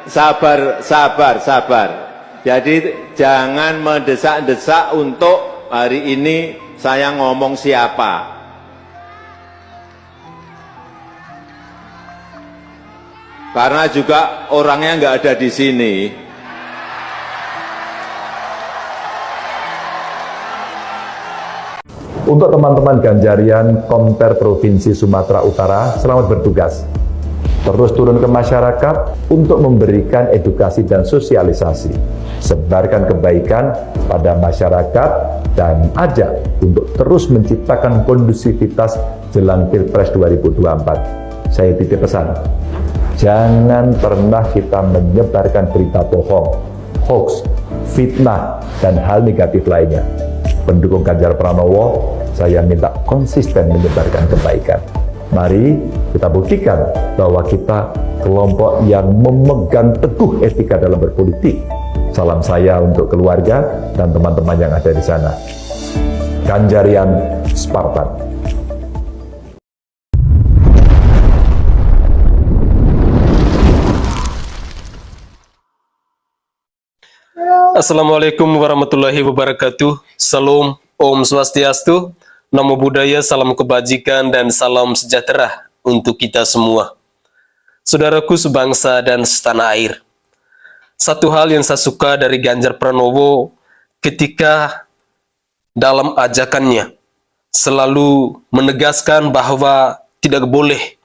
sabar. Jadi jangan mendesak-desak untuk hari ini saya ngomong siapa. Karena juga orangnya nggak ada di sini. Untuk teman-teman Ganjarian Komper Provinsi Sumatera Utara, selamat bertugas. Terus turun ke masyarakat untuk memberikan edukasi dan sosialisasi. Sebarkan kebaikan pada masyarakat dan ajak untuk terus menciptakan kondusivitas jelang Pilpres 2024. Saya titip pesan, jangan pernah kita menyebarkan berita bohong, hoax, fitnah, dan hal negatif lainnya. Pendukung Ganjar Pranowo, saya minta konsisten menyebarkan kebaikan. Mari kita buktikan bahwa kita kelompok yang memegang teguh etika dalam berpolitik. Salam saya untuk keluarga dan teman-teman yang ada di sana. Ganjarian Spartan. Assalamualaikum warahmatullahi wabarakatuh. Salam, Om Swastiastu, Namo Buddhaya, salam kebajikan dan salam sejahtera untuk kita semua. Saudaraku sebangsa dan setanah air. Satu hal yang saya suka dari Ganjar Pranowo ketika dalam ajakannya selalu menegaskan bahwa tidak boleh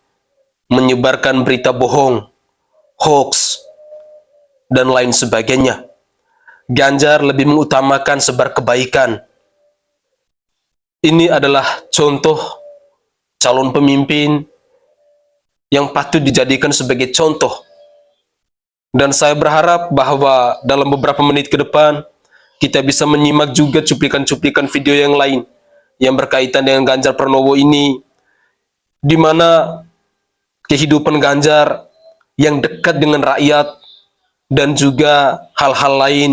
menyebarkan berita bohong, hoax, dan lain sebagainya. Ganjar lebih mengutamakan sebar kebaikan. Ini adalah contoh calon pemimpin yang patut dijadikan sebagai contoh. Dan saya berharap bahwa dalam beberapa menit ke depan, kita bisa menyimak juga cuplikan-cuplikan video yang lain yang berkaitan dengan Ganjar Pranowo ini, di mana kehidupan Ganjar yang dekat dengan rakyat dan juga hal-hal lain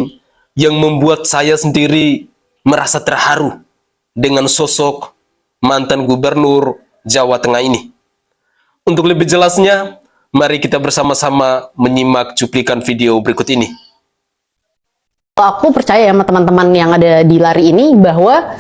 yang membuat saya sendiri merasa terharu dengan sosok mantan gubernur Jawa Tengah ini. Untuk lebih jelasnya, mari kita bersama-sama menyimak cuplikan video berikut ini. Aku percaya sama teman-teman yang ada di lari ini bahwa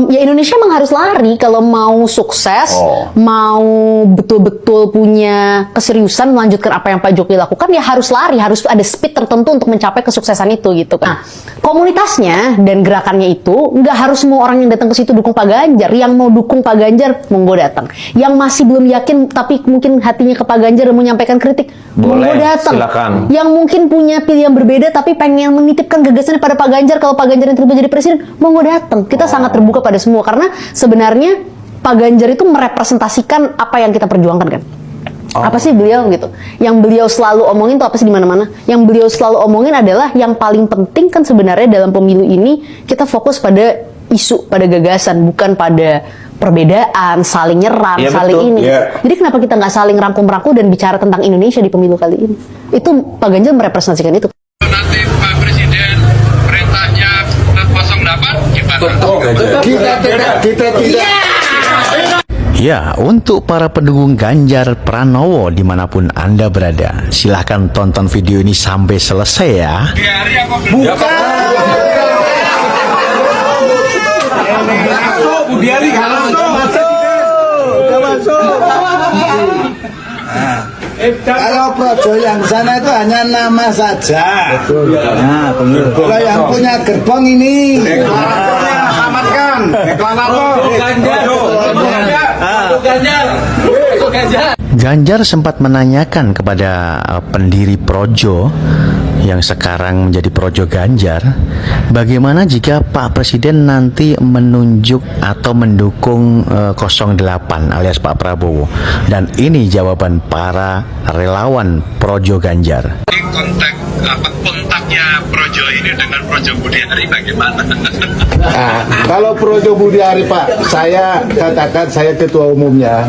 ya Indonesia emang harus lari kalau mau sukses, mau betul-betul punya keseriusan melanjutkan apa yang Pak Jokowi lakukan, ya harus lari, harus ada speed tertentu untuk mencapai kesuksesan itu gitu kan. Nah, komunitasnya dan gerakannya itu nggak harus semua orang yang datang ke situ dukung Pak Ganjar. Yang mau dukung Pak Ganjar monggo datang. Yang masih belum yakin tapi mungkin hatinya ke Pak Ganjar dan menyampaikan kritik, monggo datang. Silakan. Yang mungkin punya pilihan berbeda tapi pengen menitipkan gagasannya pada Pak Ganjar, kalau Pak Ganjar yang terpilih jadi presiden, monggo datang. Kita sangat terbuka pada semua karena sebenarnya Pak Ganjar itu merepresentasikan apa yang kita perjuangkan kan. Apa sih beliau gitu? Yang beliau selalu omongin tuh apa sih di mana-mana? Yang beliau selalu omongin adalah yang paling penting kan sebenarnya dalam pemilu ini kita fokus pada isu, pada gagasan, bukan pada perbedaan, saling nyerang, ya, saling betul. ini. Ya. Jadi kenapa kita nggak saling rangkum-rangkum dan bicara tentang Indonesia di pemilu kali ini? Itu Pak Ganjar merepresentasikan itu. Nanti Pak Presiden perintahnya 08 gimana? Kita tidak. Ya, untuk para pendukung Ganjar Pranowo dimanapun Anda berada, silahkan tonton video ini sampai selesai ya. Di hari apa Bukan. Budiari kalau Projo yang sana itu hanya nama saja. Betul. Nah, kalau yang punya gerbong ini amankan. Ganjar sempat menanyakan kepada pendiri Projo yang sekarang menjadi Projo Ganjar, bagaimana jika Pak Presiden nanti menunjuk atau mendukung 08 alias Pak Prabowo. Dan ini jawaban para relawan Projo Ganjar. Di kontaknya Projo ini dengan Projo Budiari bagaimana? Nah, kalau Projo Budiari Pak, saya katakan saya ketua umumnya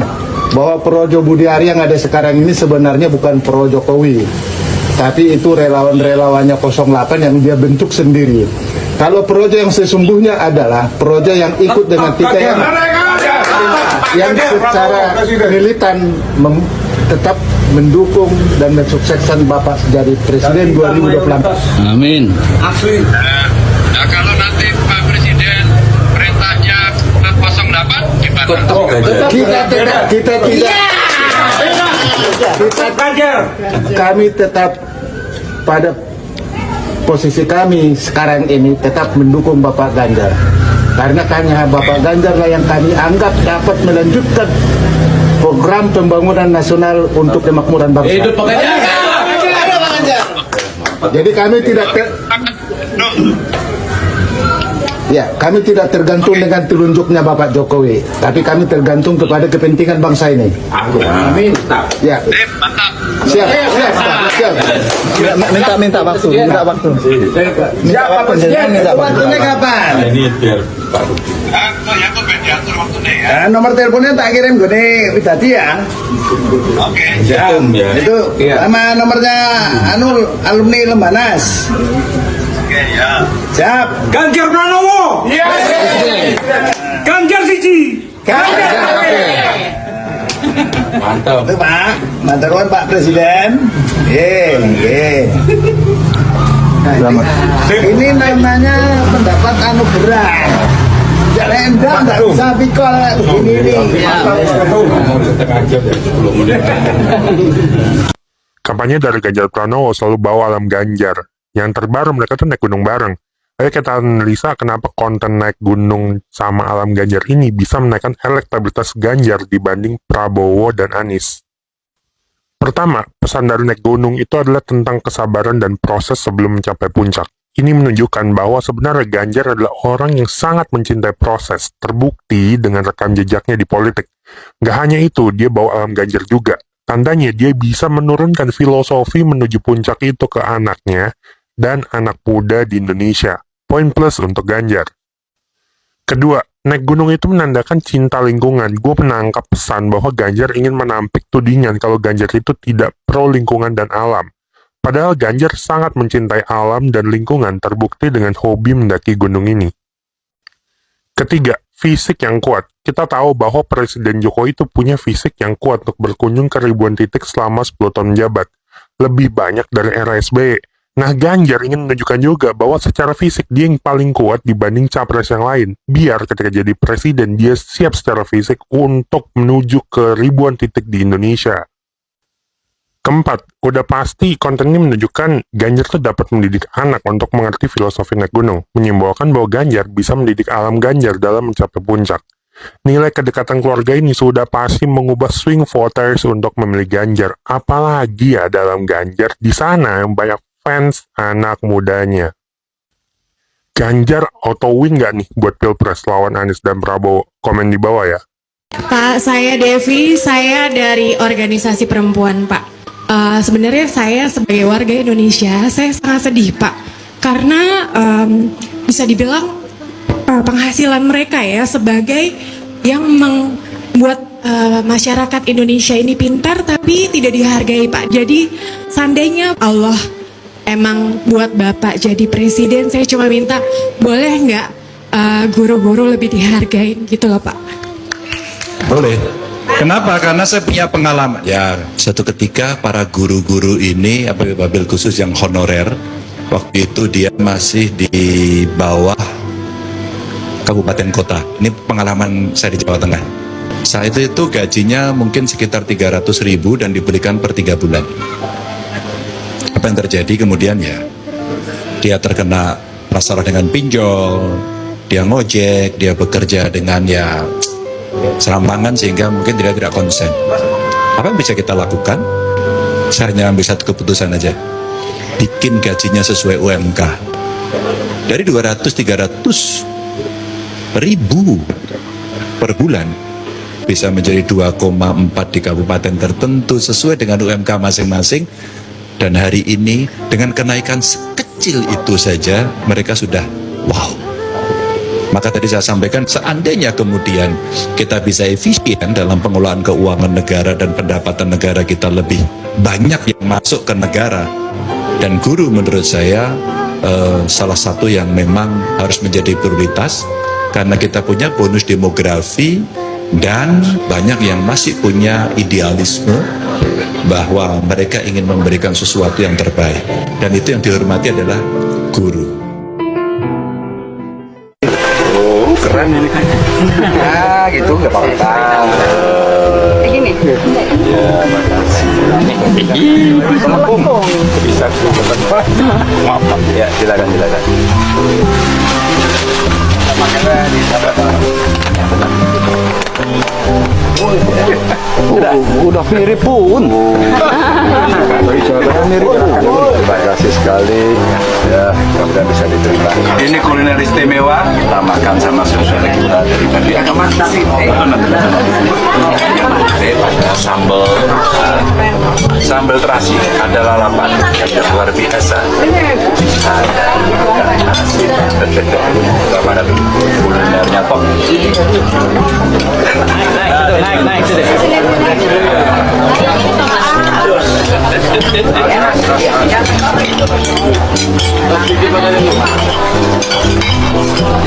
bahwa Projo Budiari yang ada sekarang ini sebenarnya bukan Pro Jokowi, tapi itu relawan-relawannya 08 yang dia bentuk sendiri. Kalau Projo yang sesungguhnya adalah Projo yang ikut dengan kita yang secara militan tetap mendukung dan mensukseskan Bapak jadi Presiden 2024. Amin. Nah, kalau nanti Pak Presiden perintahnya 08 gimana? Kami tetap pada posisi kami sekarang ini tetap mendukung Bapak Ganjar. Karena hanya Bapak Ganjar lah yang kami anggap dapat melanjutkan program pembangunan nasional untuk kemakmuran bangsa. Jadi kami tidak kami tidak tergantung dengan telunjuknya Bapak Jokowi, tapi kami tergantung kepada kepentingan bangsa ini. Amin. Ya. Mantap. Siap. Minta waktu. Waktunya kapan? Yakub diatur waktunya ya. Nomor teleponnya tak kirim gue tadi ya. Oke. Itu sama nomornya alumni Lembanas. Oke ya. Siap. Ganjar Pranowo. Ganjar siji. Mantap. Itu Pak, mantan Pak Presiden. Selamat. Ini namanya pendapat anugerah. Jangan enggak bisa pikol begini nih. Kampanye dari Ganjar Pranowo selalu bawa alam Ganjar. Yang terbaru mereka tuh naik gunung bareng. Ayo kita analisa kenapa konten naik gunung sama alam Ganjar ini bisa menaikkan elektabilitas Ganjar dibanding Prabowo dan Anies. Pertama, pesan dari naik gunung itu adalah tentang kesabaran dan proses sebelum mencapai puncak. Ini menunjukkan bahwa sebenarnya Ganjar adalah orang yang sangat mencintai proses, terbukti dengan rekam jejaknya di politik. Gak hanya itu, dia bawa alam Ganjar juga. Tandanya dia bisa menurunkan filosofi menuju puncak itu ke anaknya dan anak muda di Indonesia. Poin plus untuk Ganjar. Kedua, naik gunung itu menandakan cinta lingkungan. Gue menangkap pesan bahwa Ganjar ingin menampik tudingan kalau Ganjar itu tidak pro lingkungan dan alam. Padahal Ganjar sangat mencintai alam dan lingkungan, terbukti dengan hobi mendaki gunung ini. Ketiga, fisik yang kuat. Kita tahu bahwa Presiden Jokowi itu punya fisik yang kuat untuk berkunjung ke ribuan titik selama 10 tahun menjabat. Lebih banyak dari era SBY. Nah, Ganjar ingin menunjukkan juga bahwa secara fisik dia yang paling kuat dibanding capres yang lain. Biar ketika jadi presiden, dia siap secara fisik untuk menuju ke ribuan titik di Indonesia. Keempat, udah pasti kontennya menunjukkan Ganjar tuh dapat mendidik anak untuk mengerti filosofi naik gunung, menyimbolkan bahwa Ganjar bisa mendidik alam Ganjar dalam mencapai puncak. Nilai kedekatan keluarga ini sudah pasti mengubah swing voters untuk memilih Ganjar, apalagi ya dalam Ganjar di sana yang banyak fans anak mudanya. Ganjar auto win nggak nih buat Pilpres lawan Anies dan Prabowo? Komen di bawah ya. Pak, saya Devi, saya dari organisasi perempuan, Pak. Sebenarnya saya sebagai warga Indonesia, saya sangat sedih, Pak, karena bisa dibilang penghasilan mereka ya sebagai yang membuat masyarakat Indonesia ini pintar tapi tidak dihargai, Pak. Jadi seandainya Allah emang buat Bapak jadi presiden, saya cuma minta boleh nggak guru-guru lebih dihargain gitu loh, Pak. Boleh. Kenapa? Karena saya punya pengalaman. Ya, suatu ketika para guru-guru ini, wabil khusus yang honorer, waktu itu dia masih di bawah kabupaten kota. Ini pengalaman saya di Jawa Tengah. Saat itu gajinya mungkin sekitar 300.000 dan diberikan per 3 bulan. Apa yang terjadi kemudian ya? Dia terkena masalah dengan pinjol, dia ngojek, dia bekerja dengan ya serampangan sehingga mungkin tidak konsen. Apa yang bisa kita lakukan? Saya hanya ambil satu keputusan aja, bikin gajinya sesuai UMK. Dari 200-300 ribu per bulan bisa menjadi 2,4 di kabupaten tertentu sesuai dengan UMK masing-masing. Dan hari ini dengan kenaikan sekecil itu saja mereka sudah wow. Maka tadi saya sampaikan, seandainya kemudian kita bisa efisien dalam pengelolaan keuangan negara dan pendapatan negara kita lebih banyak yang masuk ke negara. Dan guru menurut saya salah satu yang memang harus menjadi prioritas, karena kita punya bonus demografi Dan banyak yang masih punya idealisme bahwa mereka ingin memberikan sesuatu yang terbaik. Dan itu yang dihormati adalah guru. Keren ini kan. Ya gitu nggak apa-apa. Begini. Ya makasih. Bisa maaf. Ya silakan. Udah mirip pun. Terima kasih sekali. Ya, mudah-mudahan bisa diterima. Ini kuliner istimewa. Kita makan sama saudara kita dari tadi. Ada sambal terasi, ada lalapan yang luar biasa. Ada kulinernya top. Naik.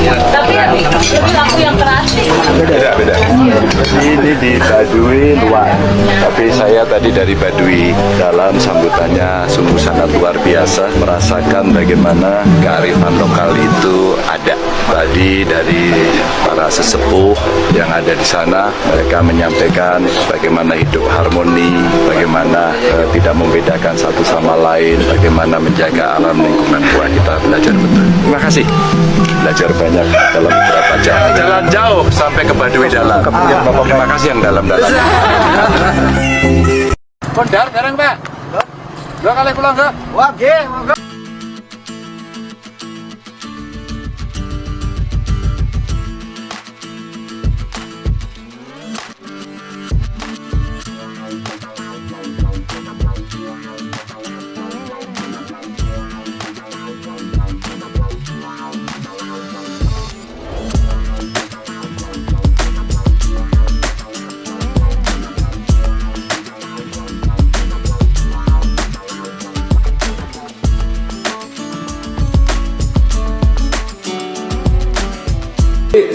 Tapi lampu yang keras. Beda. Ini di Baduy luar. Tapi saya tadi dari Baduy dalam sambutannya sungguh sangat luar biasa, merasakan bagaimana kearifan lokal itu ada. Tadi dari para sesepuh yang ada di sana, mereka menyampaikan bagaimana hidup harmoni, bagaimana tidak membedakan satu sama lain, bagaimana menjaga alam lingkungan. Wah, kita belajar betul. Terima kasih. Belajar banyak dalam beberapa jam. Jalan jauh sampai ke Baduy dalam. Terima kasih yang dalam-dalam. Kondar, bareng Pak. 2 kali pulang ke. Wah,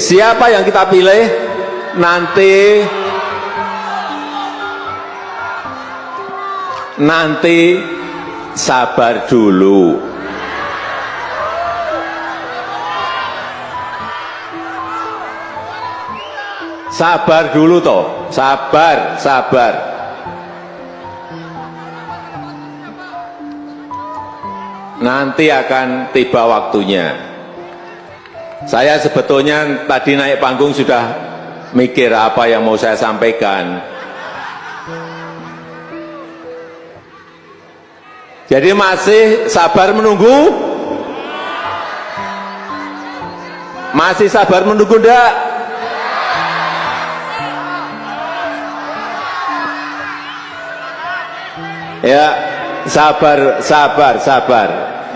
siapa yang kita pilih nanti sabar dulu. Sabar dulu toh, sabar. Nanti akan tiba waktunya. Saya sebetulnya tadi naik panggung sudah mikir apa yang mau saya sampaikan. Jadi masih sabar menunggu? Masih sabar menunggu enggak? Ya, sabar.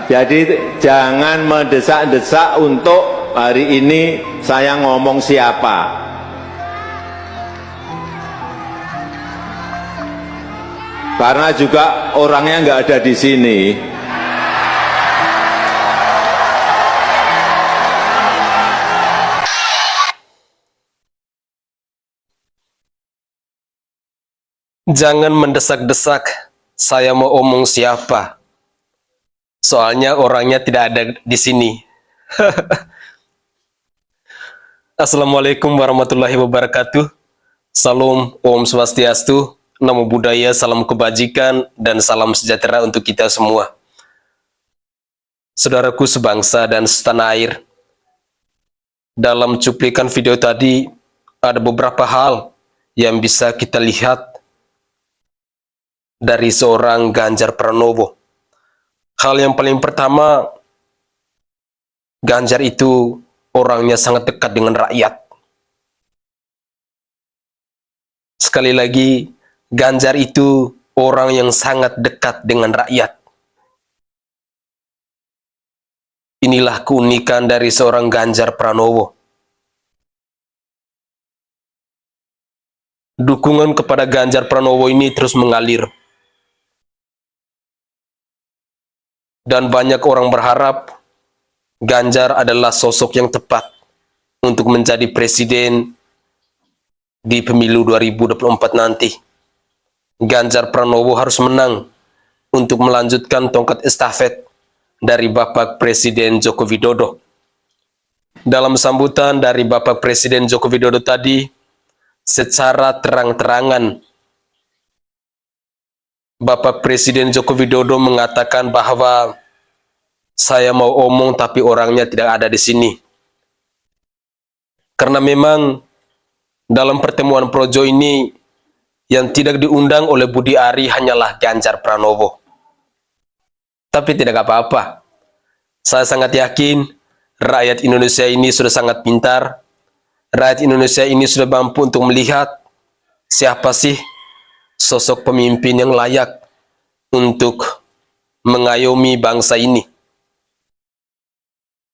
Jadi jangan mendesak-desak untuk hari ini saya ngomong siapa. Karena juga orangnya nggak ada di sini. Jangan mendesak-desak saya mau omong siapa. Soalnya orangnya tidak ada di sini. Assalamualaikum warahmatullahi wabarakatuh. Salam Om Swastiastu, Namo Buddhaya, salam kebajikan, dan salam sejahtera untuk kita semua. Saudaraku sebangsa dan setanah air, dalam cuplikan video tadi ada beberapa hal yang bisa kita lihat dari seorang Ganjar Pranowo. Hal yang paling pertama, Ganjar itu orangnya sangat dekat dengan rakyat. Sekali lagi, Ganjar itu orang yang sangat dekat dengan rakyat. Inilah keunikan dari seorang Ganjar Pranowo. Dukungan kepada Ganjar Pranowo ini terus mengalir. Dan banyak orang berharap Ganjar adalah sosok yang tepat untuk menjadi presiden di pemilu 2024 nanti. Ganjar Pranowo harus menang untuk melanjutkan tongkat estafet dari Bapak Presiden Joko Widodo. Dalam sambutan dari Bapak Presiden Joko Widodo tadi, secara terang-terangan Bapak Presiden Joko Widodo mengatakan bahwa saya mau omong tapi orangnya tidak ada di sini. Karena memang dalam pertemuan projo ini yang tidak diundang oleh Budi Ari hanyalah Ganjar Pranowo. Tapi tidak apa-apa. Saya sangat yakin rakyat Indonesia ini sudah sangat pintar. Rakyat Indonesia ini sudah mampu untuk melihat siapa sih sosok pemimpin yang layak untuk mengayomi bangsa ini.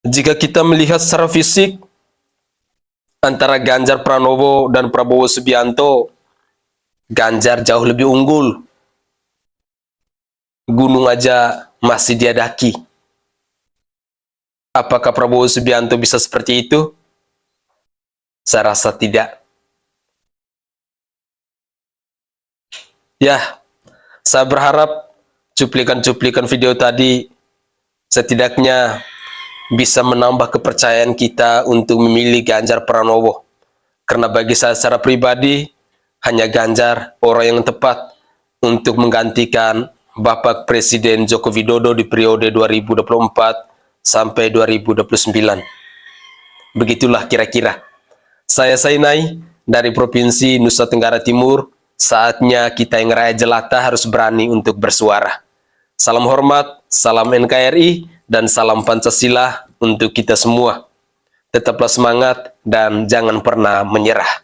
Jika kita melihat secara fisik antara Ganjar Pranowo dan Prabowo Subianto, Ganjar jauh lebih unggul. Gunung aja masih dia daki. Apakah Prabowo Subianto bisa seperti itu? Saya rasa tidak. Ya, saya berharap cuplikan-cuplikan video tadi setidaknya bisa menambah kepercayaan kita untuk memilih Ganjar Pranowo. Karena bagi saya secara pribadi, hanya Ganjar orang yang tepat untuk menggantikan Bapak Presiden Joko Widodo di periode 2024 sampai 2029. Begitulah kira-kira. Saya Sainai dari Provinsi Nusa Tenggara Timur. Saatnya kita yang rakyat jelata harus berani untuk bersuara. Salam hormat, salam NKRI, dan salam Pancasila untuk kita semua. Tetaplah semangat dan jangan pernah menyerah.